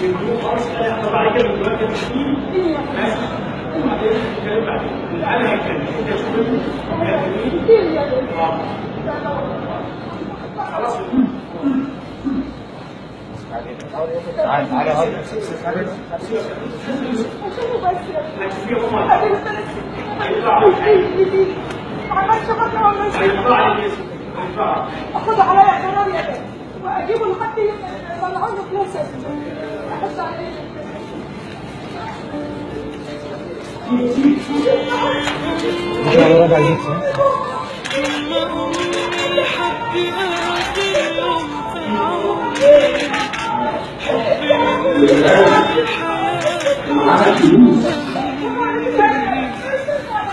بنقول خالص انا بعد كده دلوقتي تشكيل ماشي وبعدين نتكلم بعدين انا هتكلم انت تشوف خلاص تعالى تعالى اخذ عليا قرار يا واجيبه لحد يطلعوا له فلوس احط عليه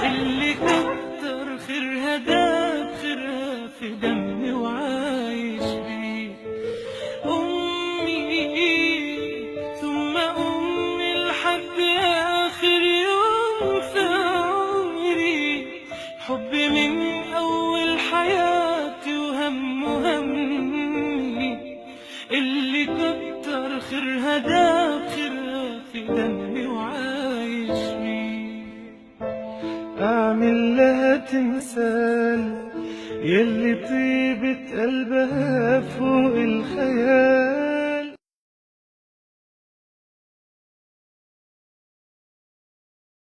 اللي كتر خيرها داب خيرها في دمي وعايش بيه أمي ثم أمي لحد آخر يوم في عمري حبي من أول حياتي وهم همي اللي كتر خيرها داب خيرها في دمي وعايش بيه أعمل لها تمثال يلي طيبة قلبها فوق الخيال